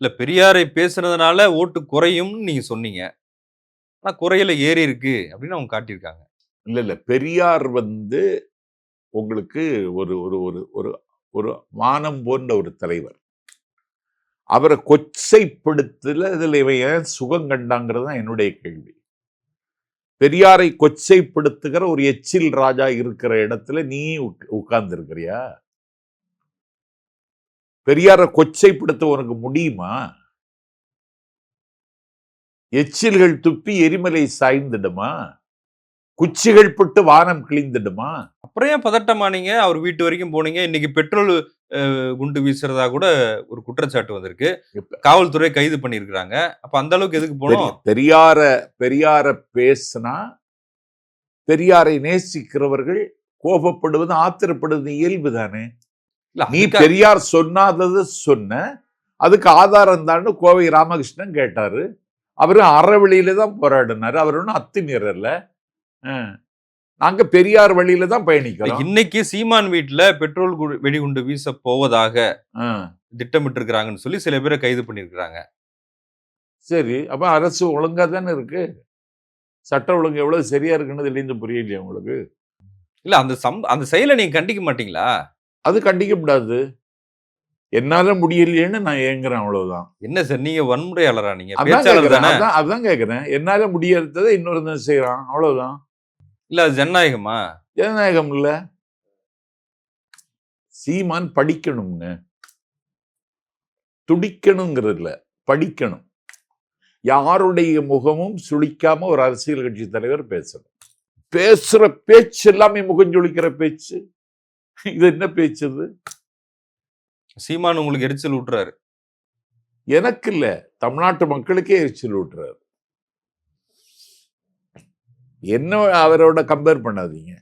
இல்ல பெரியாரை பேசுனதுனால ஓட்டு குறையும்னு நீங்க சொன்னீங்க. ஆனா குறையல ஏறி இருக்கு அப்படின்னு அவங்க காட்டியிருக்காங்க. இல்ல. பெரியார் உங்களுக்கு ஒரு ஒரு ஒரு ஒரு ஒரு வானம் போன்ற ஒரு தலைவர். அவரை கொச்சைப்படுத்தல இவன் ஏன் சுகம் கண்டாங்கிறது தான் என்னுடைய கேள்வி. பெரியாரை கொச்சைப்படுத்துகிற ஒரு எச்சில் ராஜா இருக்கிற இடத்துல நீ உட்கார்ந்து இருக்கிறியா? பெரியாரை கொச்சைப்படுத்த உனக்கு முடியுமா? எச்சில்கள் துப்பி எரிமலை சாய்ந்திடுமா? குச்சிகள் பட்டு வானம் கிழிந்திடுமா? அப்புறம் ஏன் பதட்டமானீங்க? அவர் வீட்டு வரைக்கும் போனீங்க. இன்னைக்கு பெட்ரோல் குண்டு வீசுறதா கூட ஒரு குற்றச்சாட்டு வந்திருக்கு. காவல்துறை கைது பண்ணியிருக்கிறாங்க. அப்ப அந்த அளவுக்கு எதுக்கு போனோம்? பெரியார பேசினா பெரியாரை நேசிக்கிறவர்கள் கோபப்படுவது, ஆத்திரப்படுவது இயல்பு தானே. நீ பெரியார் சொன்னாதது சொன்ன, அதுக்கு ஆதாரம் தான் கோவை ராமகிருஷ்ணன் கேட்டாரு. அவரு அறவழியில தான் போராடினாரு. அவர் ஒன்னும் அத்துமீறல. நாங்க பெரியார் வழியில தான் பயணிக்கிறோம். இன்னைக்கு சீமான் வீட்டுல பெட்ரோல் வெடிகுண்டு வீச போவதாக திட்டமிட்டு இருக்கிறாங்கன்னு சொல்லி சில பேரை கைது பண்ணிருக்கிறாங்க. சரி, அப்ப அரசு ஒழுங்கா தானே இருக்கு. சட்ட ஒழுங்கு எவ்வளவு சரியா இருக்குன்னு தெளிந்து புரியலையா உங்களுக்கு? இல்ல அந்த செயலை நீங்க கண்டிக்க மாட்டீங்களா? அது கண்டிக்கப்படாது. என்னால முடியலையேன்னு நான் ஏங்குறேன், அவ்வளவுதான். என்ன சார் நீங்க வன்முறையாளரா? நீங்க பேச்சாளர் தானே? அதான் கேக்குறேன். என்னால முடியறதை இன்னொருத்தன் செய்யறான், அவ்வளவுதான். இல்ல அது ஜனநாயகமா? ஜனநாயகம் இல்ல. சீமான் படிக்கணும்னு துடிக்கணுங்கிறது இல்ல, படிக்கணும். யாருடைய முகமும் சுளிக்காம ஒரு அரசியல் கட்சி தலைவர் பேசணும். பேசுற பேச்சு எல்லாமே முகஞ்சொலிக்கிற பேச்சு. இது என்ன பேச்சு? சீமான் உங்களுக்கு எரிச்சல் ஊட்டுறாரு. எனக்கு இல்ல, தமிழ்நாட்டு மக்களுக்கே எரிச்சல் ஊட்டுறாரு. என்ன அவரோட கம்பேர் பண்ணாதீங்க.